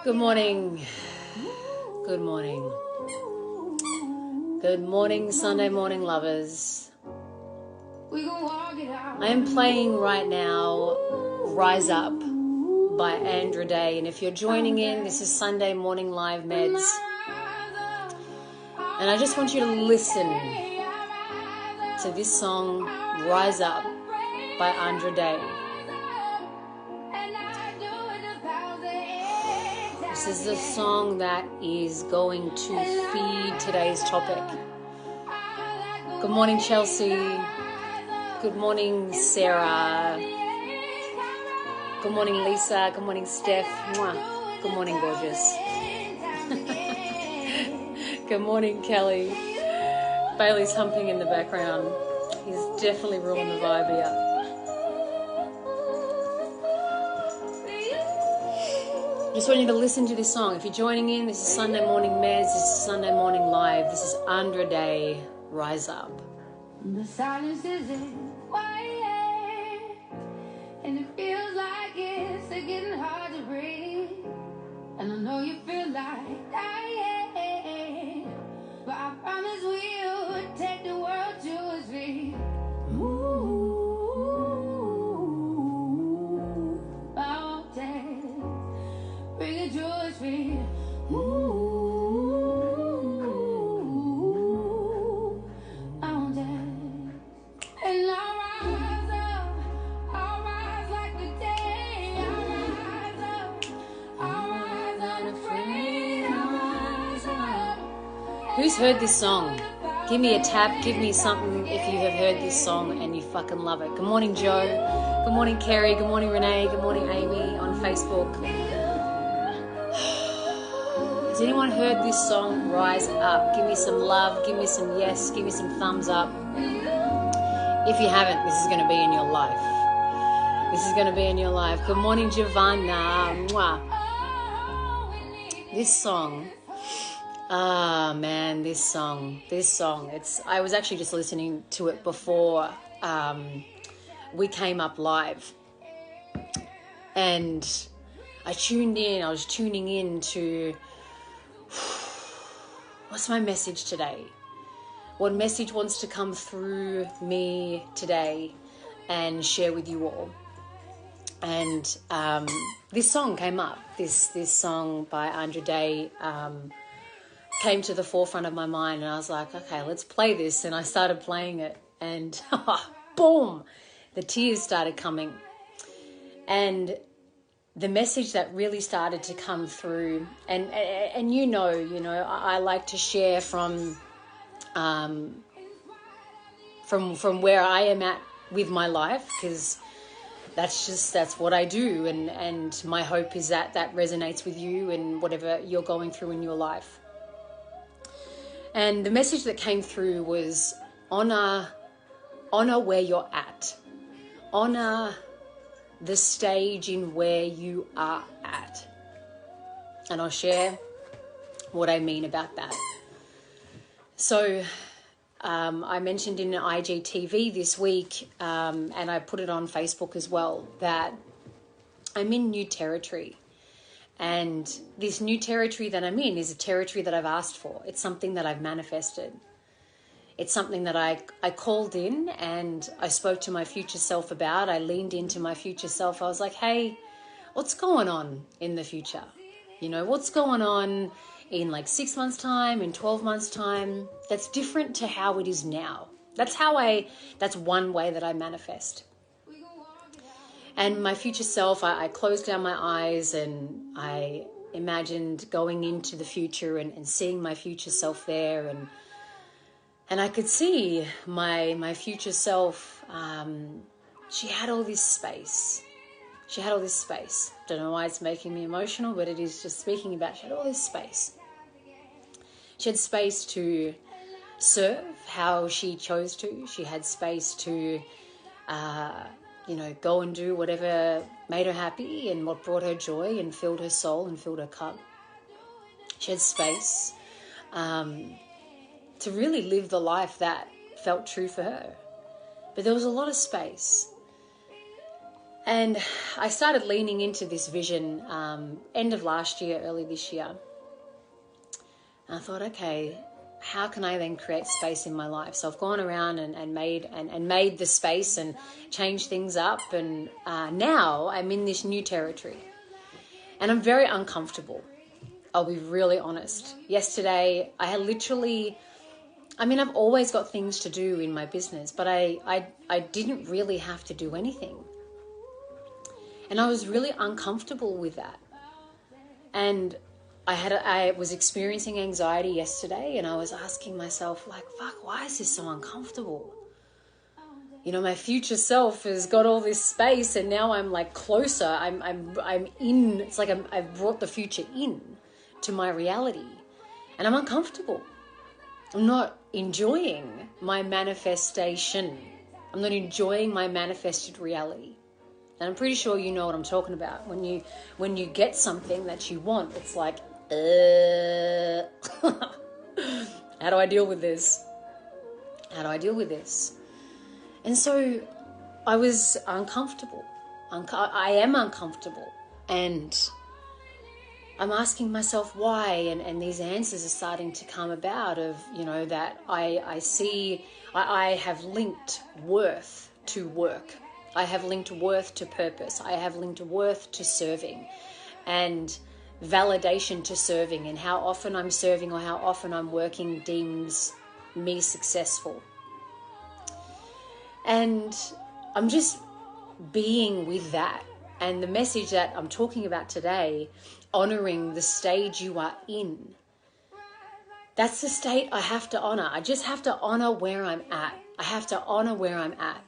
Good morning. Good morning. Good morning, Sunday morning lovers. I am playing right now Rise Up by Andra Day. And if you're joining in, this is Sunday Morning Live Meds. And I just want you to listen to this song, Rise Up by Andra Day. This is the song that is going to feed today's topic. Good morning, Chelsea. Good morning, Sarah. Good morning, Lisa. Good morning, Steph. Mwah. Good morning, gorgeous. Good morning, Kelly. Bailey's humping in the background. He's definitely ruined the vibe here. Just want you to listen to this song. If you're joining in, this is Sunday Morning Meds, this is Sunday Morning Live, this is Andra Day, Rise Up. The silence is quiet, and it feels like it's getting hard to breathe. And I know you feel like dying, but I promise we would take the world to its feet. Bring it to its feet. I'm dead. And I rise up. I rise like the day. I rise up. I rise unafraid. I rise up. Who's heard this song? Give me a tap, give me something if you have heard this song and you fucking love it. Good morning, Joe. Good morning, Kerry. Good morning, Renee. Good morning, Amy on Facebook. Has anyone heard this song, Rise Up? Give me some love, give me some yes, give me some thumbs up. If you haven't, this is going to be in your life. This is going to be in your life. Good morning, Giovanna. Mwah. This song, man, this song. I was actually just listening to it before we came up live. And I was tuning in to what's my message today? What message wants to come through me today and share with you all? And this song came up. This song by Andra Day came to the forefront of my mind, and I was like, okay, let's play this. And I started playing it, and boom, the tears started coming. And the message that really started to come through, and you know, I like to share from where I am at with my life, because that's what I do, and my hope is that resonates with you and whatever you're going through in your life. And the message that came through was honor where you're at, honor the stage in where you are at. And I'll share what I mean about that. So I mentioned in IGTV this week, and I put it on Facebook as well, that I'm in new territory. And this new territory that I'm in is a territory that I've asked for. It's something that I've manifested. It's something that I called in and I spoke to my future self about. I leaned into my future self. I was like, hey, what's going on in the future? What's going on in like 6 months' time, in 12 months' time? That's different to how it is now. That's one way that I manifest. And my future self, I closed down my eyes and I imagined going into the future and seeing my future self there, and I could see my future self. She had all this space. Don't know why it's making me emotional, but it is just speaking about, she had all this space. She had space to serve how she chose to. She had space to, go and do whatever made her happy and what brought her joy and filled her soul and filled her cup. She had space to really live the life that felt true for her. But there was a lot of space. And I started leaning into this vision end of last year, early this year. And I thought, okay, how can I then create space in my life? So I've gone around and made the space and changed things up. And now I'm in this new territory. And I'm very uncomfortable. I'll be really honest. Yesterday, I had literally... I've always got things to do in my business, but I didn't really have to do anything. And I was really uncomfortable with that. And I was experiencing anxiety yesterday, and I was asking myself, like, fuck, why is this so uncomfortable? You know, my future self has got all this space, and now I'm like closer. I'm in. It's like I've brought the future in to my reality, and I'm uncomfortable. I'm not enjoying my manifestation. I'm not enjoying my manifested reality. And I'm pretty sure you know what I'm talking about. When you get something that you want, it's like, how do I deal with this? How do I deal with this? And so I was uncomfortable. I am uncomfortable. And I'm asking myself why, and these answers are starting to come about of, you know, that I see, I have linked worth to work. I have linked worth to purpose. I have linked worth to serving and validation to serving, and how often I'm serving or how often I'm working deems me successful. And I'm just being with that. And the message that I'm talking about today, honoring the stage you are in, that's the state I have to honor. I just have to honor where I'm at. I have to honor where I'm at.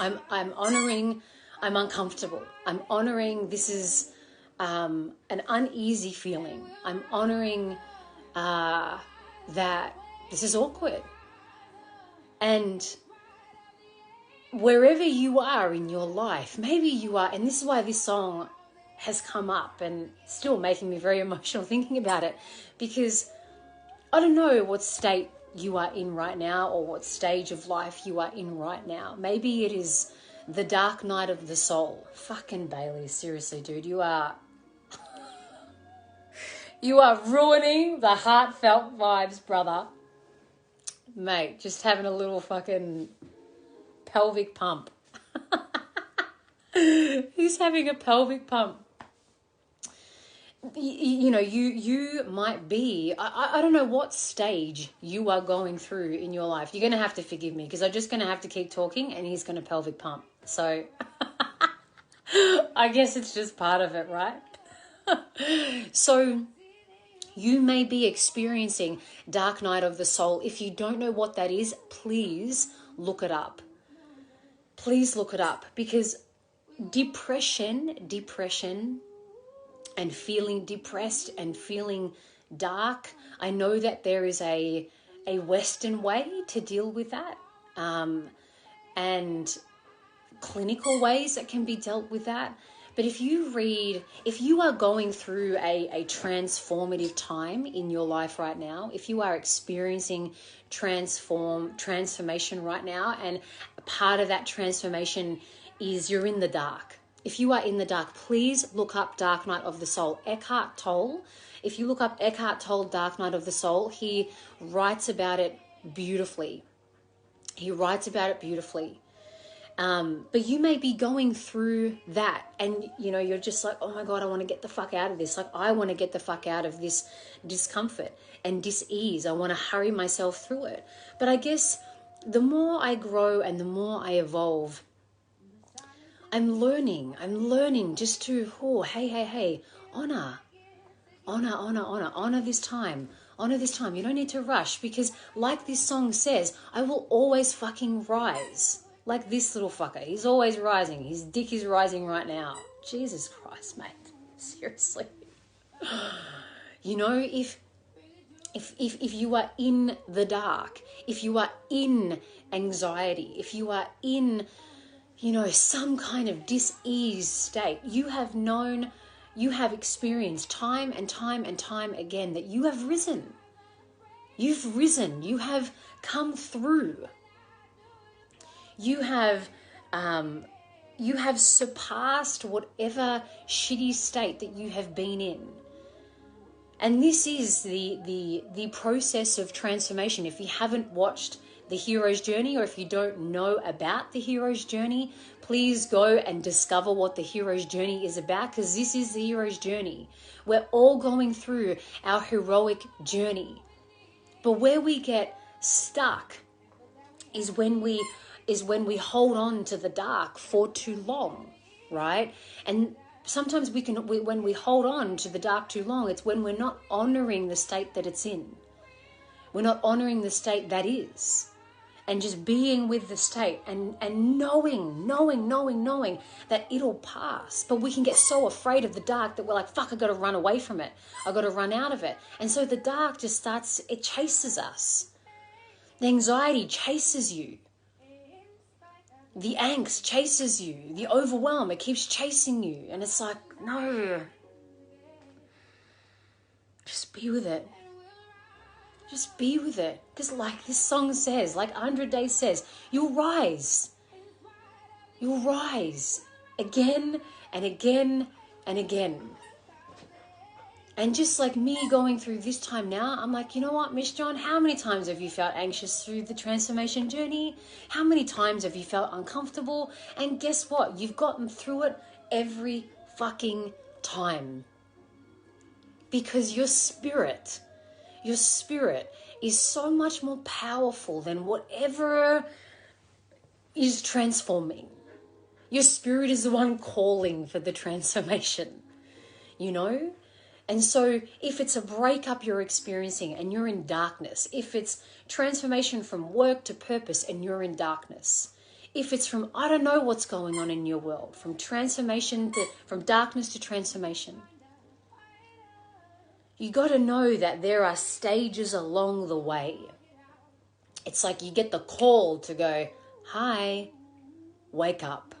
I'm honoring, I'm uncomfortable. I'm honoring this is an uneasy feeling. I'm honoring that this is awkward. And wherever you are in your life, maybe you are, and this is why this song has come up and still making me very emotional thinking about it, because I don't know what state you are in right now or what stage of life you are in right now. Maybe it is the dark night of the soul. Fucking Bailey, seriously, dude, you are ruining the heartfelt vibes, brother. Mate, just having a little fucking pelvic pump. He's having a pelvic pump. You know, you might be, I don't know what stage you are going through in your life. You're going to have to forgive me because I'm just going to have to keep talking and he's going to pelvic pump. So I guess it's just part of it, right? So you may be experiencing dark night of the soul. If you don't know what that is, please look it up. Please look it up, because depression and feeling depressed and feeling dark, I know that there is a Western way to deal with that, and clinical ways that can be dealt with that. But if you are going through a transformative time in your life right now, if you are experiencing transformation right now, and part of that transformation is you're in the dark. If you are in the dark, please look up Dark Night of the Soul. Eckhart Tolle. If you look up Eckhart Tolle, Dark Night of the Soul, he writes about it beautifully. But you may be going through that, and you know, you're just like, oh my God, I want to get the fuck out of this. Like, I want to get the fuck out of this discomfort and dis-ease. I want to hurry myself through it. But I guess the more I grow and the more I evolve, I'm learning just to, hey, honor this time. Honor this time. You don't need to rush, because like this song says, I will always fucking rise. Like this little fucker. He's always rising. His dick is rising right now. Jesus Christ, mate. Seriously. You know, if you are in the dark, if you are in anxiety, if you are in, you know, some kind of dis-ease state, you have experienced time and time and time again that you have risen. You've risen. You have come through. You have you have surpassed whatever shitty state that you have been in. And this is the process of transformation. If you haven't watched the hero's journey, or if you don't know about the hero's journey, please go and discover what the hero's journey is about, because this is the hero's journey. We're all going through our heroic journey. But where we get stuck is when we hold on to the dark for too long, right? And sometimes when we hold on to the dark too long, it's when we're not honoring the state that it's in. We're not honoring the state that is. And just being with the state and knowing that it'll pass. But we can get so afraid of the dark that we're like, fuck, I got to run away from it. I got to run out of it. And so the dark just starts, it chases us. The anxiety chases you. The angst chases you. The overwhelm, it keeps chasing you. And it's like, no. Just be with it. Just be with it. Because like this song says, like 100 Days says, you'll rise. You'll rise again and again and again. And just like me going through this time now, I'm like, you know what, Miss John, how many times have you felt anxious through the transformation journey? How many times have you felt uncomfortable? And guess what? You've gotten through it every fucking time. Because your spirit is so much more powerful than whatever is transforming. Your spirit is the one calling for the transformation, you know? And so if it's a breakup you're experiencing and you're in darkness, if it's transformation from work to purpose and you're in darkness, if it's from, I don't know what's going on in your world, from darkness to transformation, you got to know that there are stages along the way. It's like you get the call to go, hi, wake up.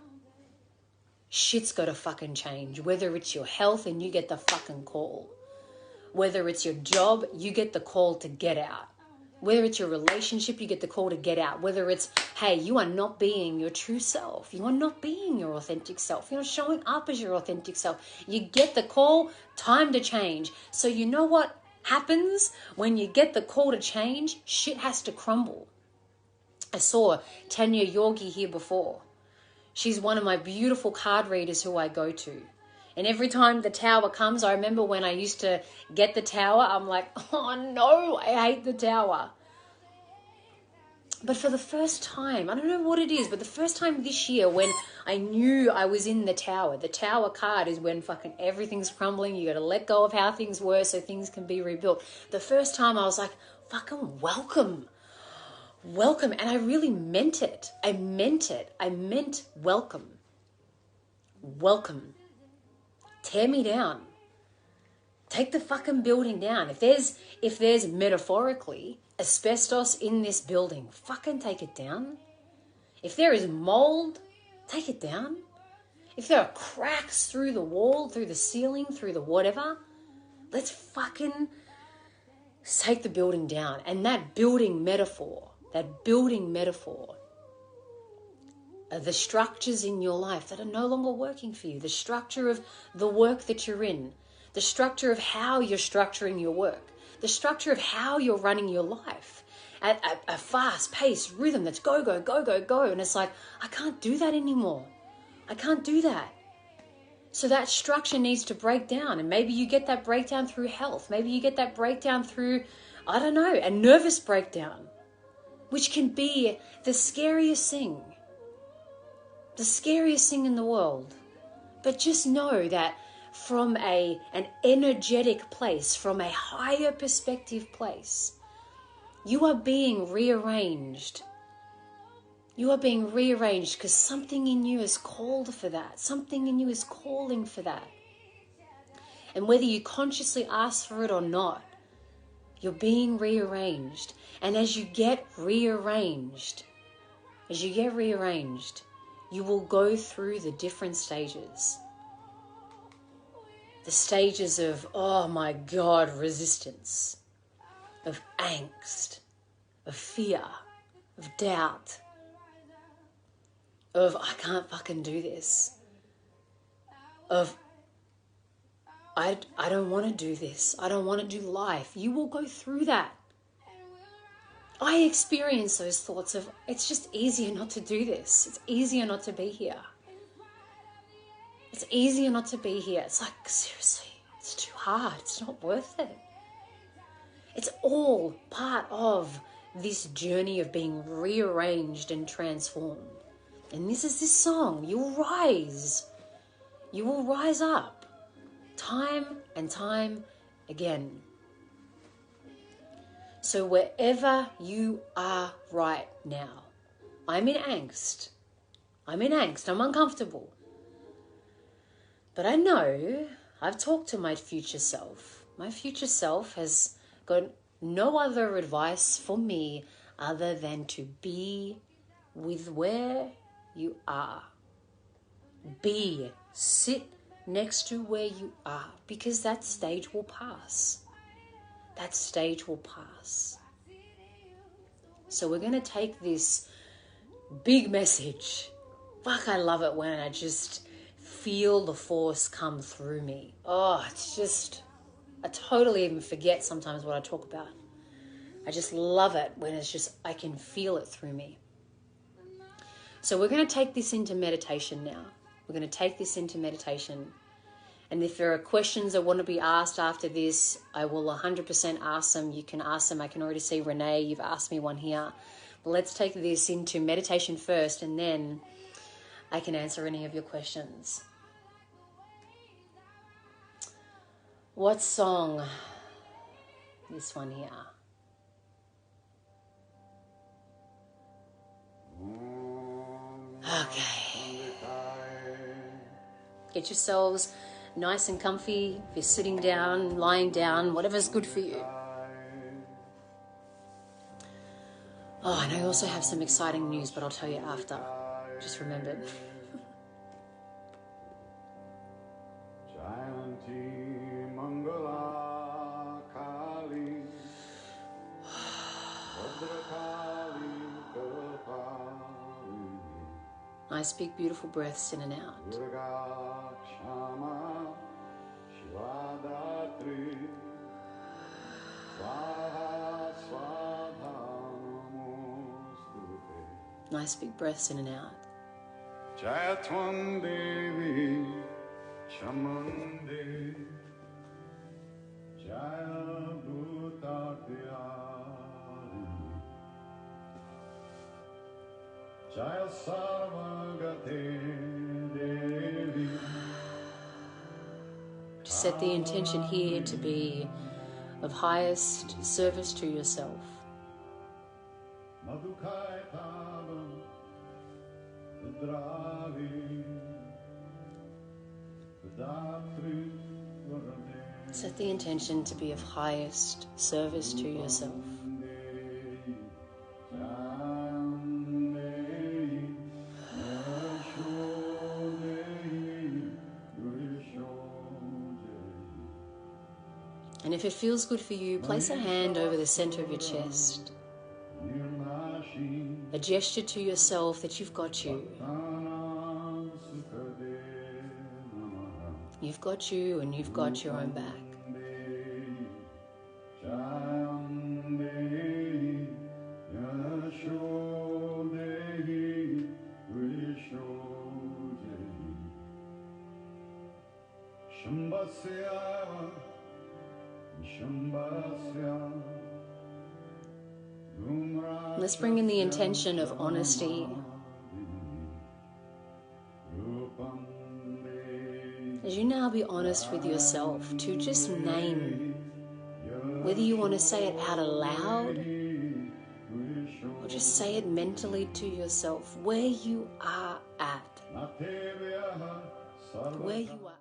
Shit's got to fucking change. Whether it's your health and you get the fucking call. Whether it's your job, you get the call to get out. Whether it's your relationship, you get the call to get out. Whether it's, hey, you are not being your true self. You are not being your authentic self. You're not showing up as your authentic self. You get the call, time to change. So you know what happens when you get the call to change? Shit has to crumble. I saw Tanya Yorgi here before. She's one of my beautiful card readers who I go to. And every time the tower comes, I remember when I used to get the tower, I'm like, oh no, I hate the tower. But for the first time, I don't know what it is, but the first time this year when I knew I was in the tower card is when fucking everything's crumbling. You got to let go of how things were so things can be rebuilt. The first time I was like, fucking welcome. Welcome. And I really meant it. I meant welcome. Welcome. Tear me down. Take the fucking building down. If there's metaphorically asbestos in this building, fucking take it down. If there is mold, take it down. If there are cracks through the wall, through the ceiling, through the whatever, let's fucking take the building down. And that building metaphor are the structures in your life that are no longer working for you, the structure of the work that you're in, the structure of how you're structuring your work, the structure of how you're running your life at a fast-paced rhythm that's go, go, go, go, go. And it's like, I can't do that anymore. I can't do that. So that structure needs to break down. And maybe you get that breakdown through health. Maybe you get that breakdown through, I don't know, a nervous breakdown, which can be the scariest thing. The scariest thing in the world. But just know that from an energetic place, from a higher perspective place, you are being rearranged. You are being rearranged because something in you is called for that. Something in you is calling for that. And whether you consciously ask for it or not, you're being rearranged. And as you get rearranged, you will go through the different stages. The stages of, oh my God, resistance, of angst, of fear, of doubt, of I can't fucking do this, of I don't want to do this, I don't want to do life. You will go through that. I experience those thoughts of it's just easier not to do this. It's easier not to be here. It's easier not to be here. It's like, seriously, it's too hard. It's not worth it. It's all part of this journey of being rearranged and transformed. And this is this song. You will rise. You will rise up. Time and time again. So wherever you are right now, I'm in angst. I'm uncomfortable. But I know I've talked to my future self. My future self has got no other advice for me other than to be with where you are. Sit next to where you are, because that stage will pass. That stage will pass. So we're going to take this big message. Fuck, I love it when I just feel the force come through me. Oh, it's just, I totally even forget sometimes what I talk about. I just love it when it's just, I can feel it through me. So we're going to take this into meditation now. We're going to take this into meditation. And if there are questions that want to be asked after this, I will 100% ask them. You can ask them. I can already see Renee, you've asked me one here. But let's take this into meditation first, and then I can answer any of your questions. What song? This one here. Okay. Get yourselves nice and comfy. If you're sitting down, lying down, whatever's good for you. Oh, and I also have some exciting news, but I'll tell you after. Just remembered. Nice big beautiful breaths in and out. Nice big breaths in and out. Just set the intention here to be of highest service to yourself. Set the intention to be of highest service to yourself. And if it feels good for you, place a hand over the center of your chest. A gesture to yourself that you've got you. You've got you and you've got your own back. Let's bring in the intention of honesty. As you now be honest with yourself, to just name, whether you want to say it out aloud or just say it mentally to yourself, where you are at. Where you are.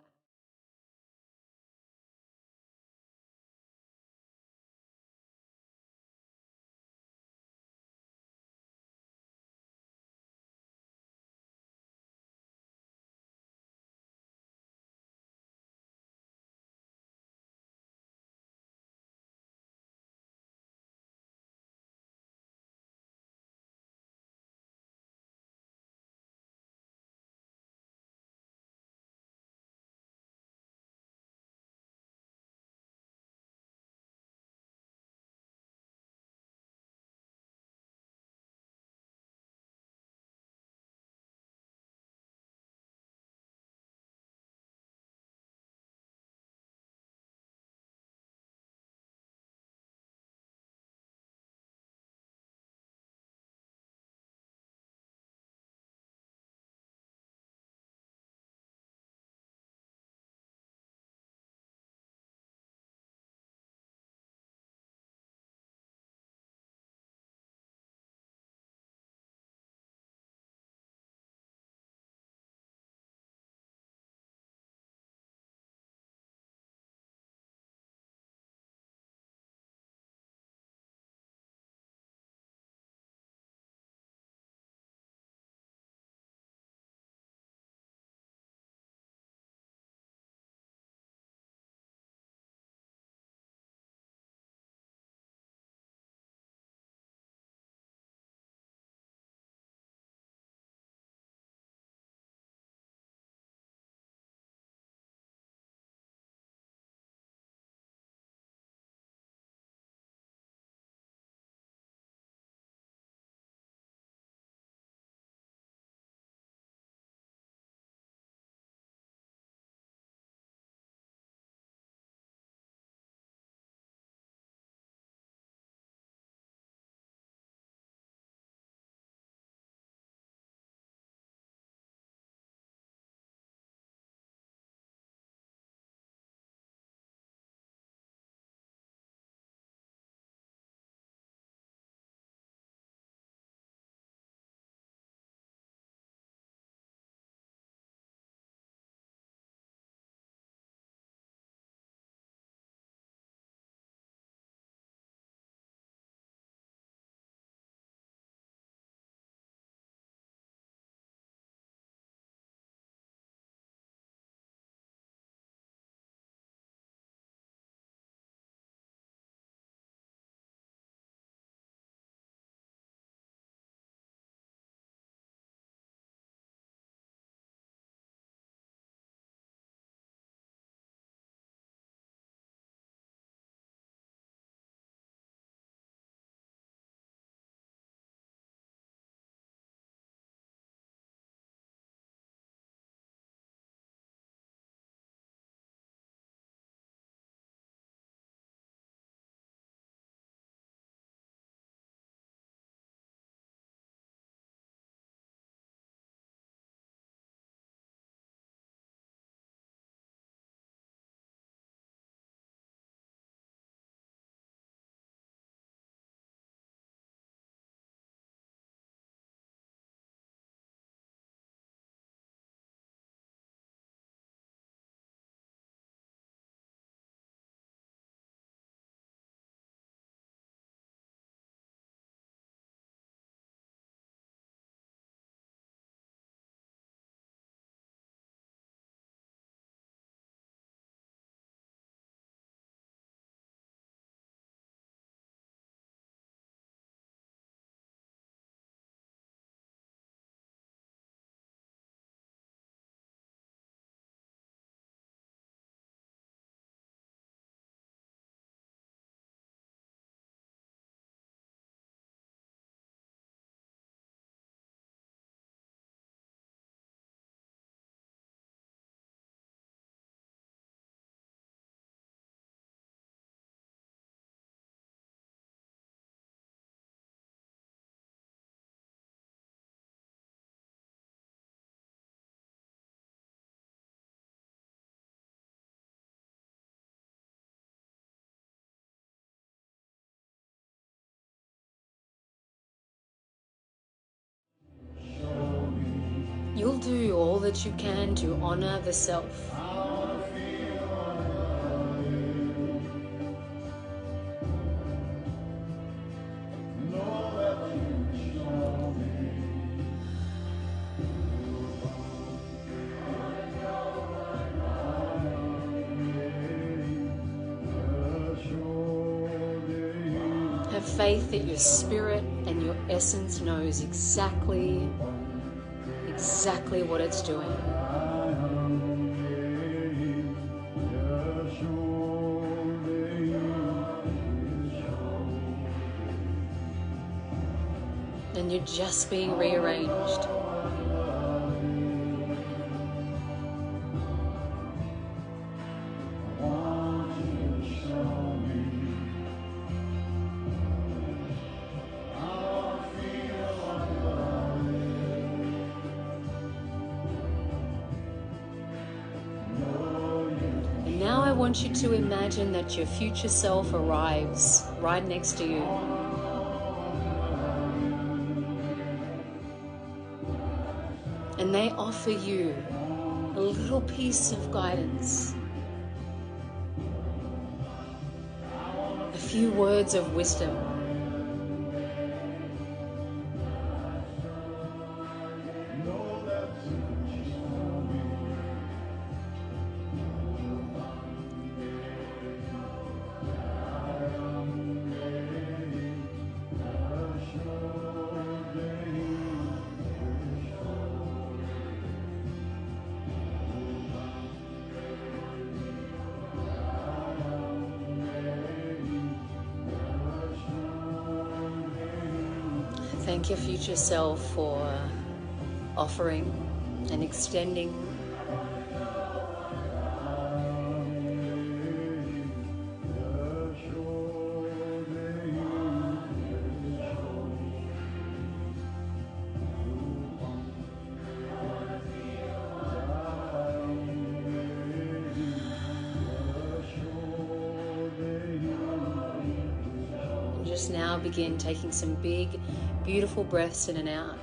do all that you can to honor the self. Have faith that your spirit and your essence knows exactly what it's doing. And you're just being rearranged. Now I want you to imagine that your future self arrives right next to you. And they offer you a little piece of guidance, a few words of wisdom. Thank your future self for offering and extending just now begin taking some big, beautiful breaths in and out.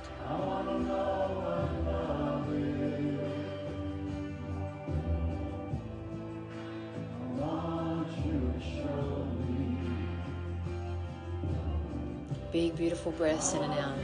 Big, beautiful breaths in and out.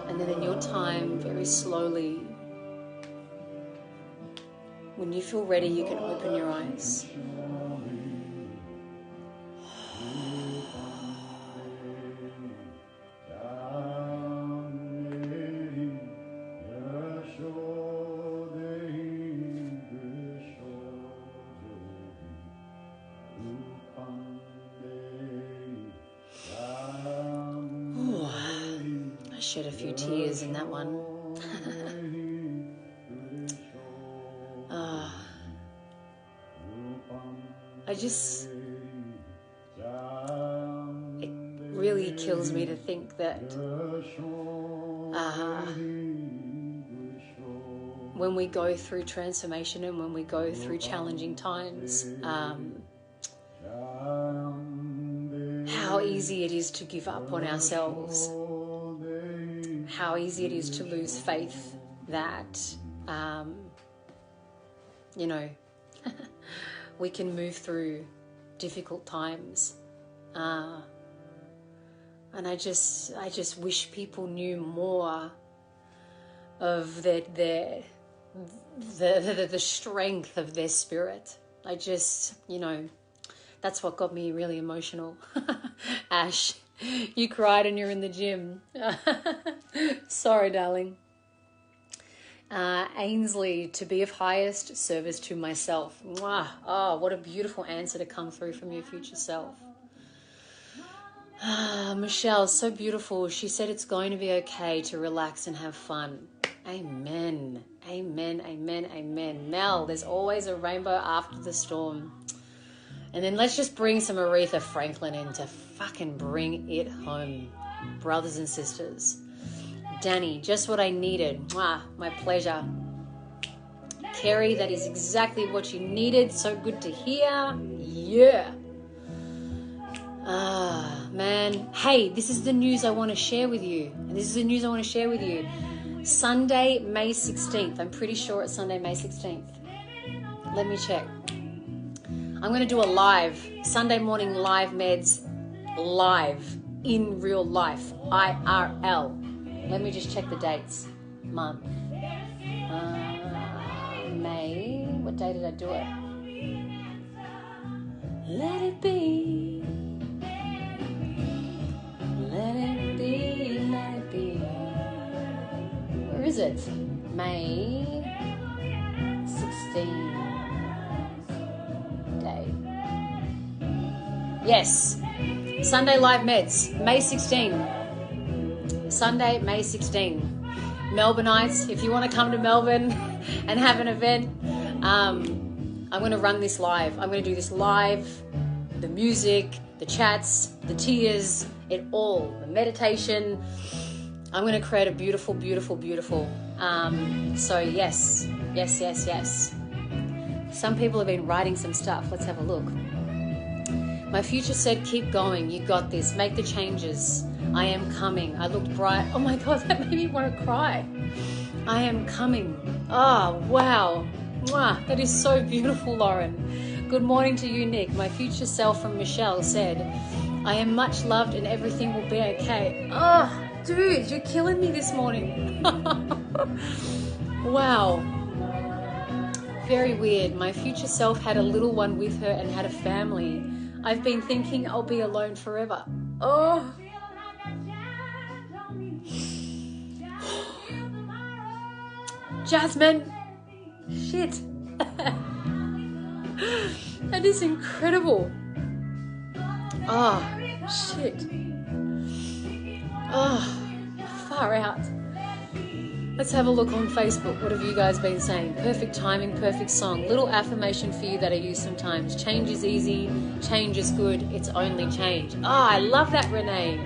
And then in your time, very slowly, when you feel ready, you can open your eyes. I shed a few tears in that one. It really kills me to think that when we go through transformation and when we go through challenging times, how easy it is to give up on ourselves, how easy it is to lose faith that, we can move through difficult times. And I just wish people knew more of the strength of their spirit. That's what got me really emotional. Ash, you cried and you're in the gym. Sorry, darling. Ainsley, to be of highest service to myself. Mwah. Oh, what a beautiful answer to come through from your future self. Michelle, so beautiful. She said it's going to be okay to relax and have fun. Amen. Amen, amen, amen. Mel, there's always a rainbow after the storm. And then let's just bring some Aretha Franklin in to fucking bring it home, brothers and sisters. Danny, just what I needed. Mwah, my pleasure. Kerry, that is exactly what you needed. So good to hear. Yeah. Ah, man. Hey, this is the news I want to share with you. Sunday, May 16th. I'm pretty sure it's Sunday, May 16th. Let me check. I'm going to do a live, Sunday morning live meds, live, in real life, IRL. Let me just check the dates. Month. May. What day did I do it? Let it be. Let it be. Let it be. Where is it? May 16 day. Yes. Sunday live meds. May 16. Sunday, May 16. Melbourneites, if you want to come to Melbourne and have an event, I'm going to run this live. I'm going to do this live. The music, the chats, the tears, it all. The meditation. I'm going to create a beautiful, beautiful, beautiful. So yes. Some people have been writing some stuff. Let's have a look. My future said, keep going. You got this. Make the changes. I am coming. I looked bright. Oh my God, that made me want to cry. I am coming. Oh, wow. Mwah, that is so beautiful, Lauren. Good morning to you, Nick. My future self from Michelle said, I am much loved and everything will be okay. Oh, dude, you're killing me this morning. Wow. Very weird. My future self had a little one with her and had a family. I've been thinking I'll be alone forever. Oh. Jasmine. Shit. That is incredible. Oh, shit. Oh, far out. Let's have a look on Facebook. What have you guys been saying? Perfect timing, perfect song. Little affirmation for you that I use sometimes. Change is easy. Change is good. It's only change. Oh, I love that, Renee.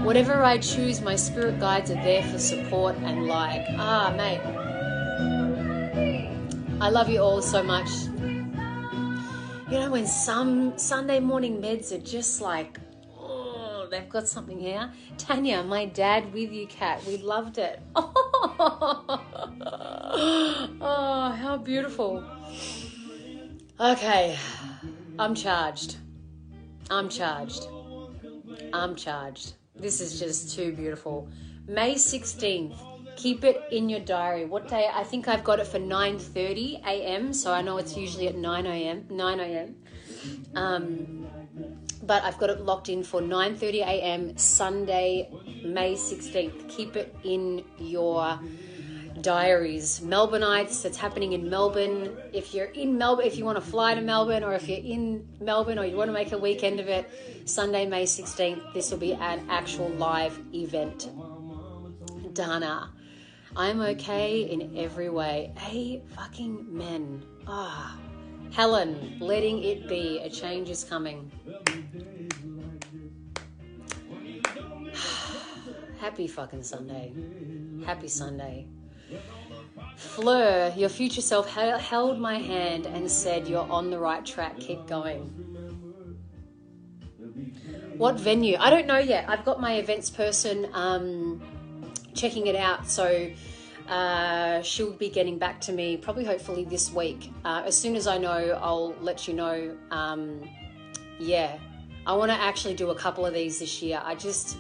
Whatever I choose, my spirit guides are there for support and like. Ah, mate. I love you all so much. You know, when some Sunday morning meds are just like, oh, they've got something here. Tanya, my dad with you, Kat. We loved it. Oh, how beautiful. Okay, I'm charged. This is just too beautiful. May 16th. Keep it in your diary. What day? I think I've got it for 9:30 a.m. So I know it's usually at 9 a.m. But I've got it locked in for 9:30 a.m. Sunday, May 16th. Keep it in your diaries. Melbourneites, that's happening in Melbourne. If you're in Melbourne, if you want to fly to Melbourne, or if you're in Melbourne or you want to make a weekend of it, Sunday, May 16th, this will be an actual live event. Dana, I'm okay in every way. Amen. Ah. Helen, letting it be. A change is coming. Happy fucking Sunday. Happy Sunday. Fleur, your future self held my hand and said, you're on the right track. Keep going. What venue? I don't know yet. I've got my events person checking it out. So she'll be getting back to me probably hopefully this week. As soon as I know, I'll let you know. Yeah, I want to actually do a couple of these this year. I just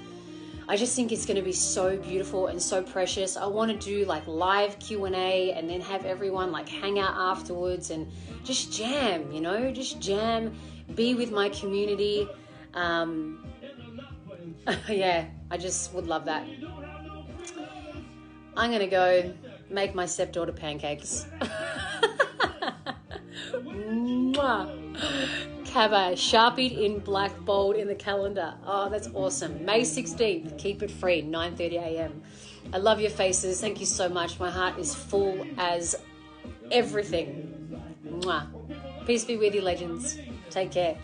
think it's going to be so beautiful and so precious. I want to do like live Q&A and then have everyone like hang out afterwards and just jam, you know, just jam, be with my community. Yeah, I just would love that. I'm going to go make my stepdaughter pancakes. Mwah. Cabba, sharpied in black, bold in the calendar. Oh, that's awesome. May 16th, keep it free, 9:30 a.m. I love your faces. Thank you so much. My heart is full as everything. Mwah. Peace be with you, legends. Take care.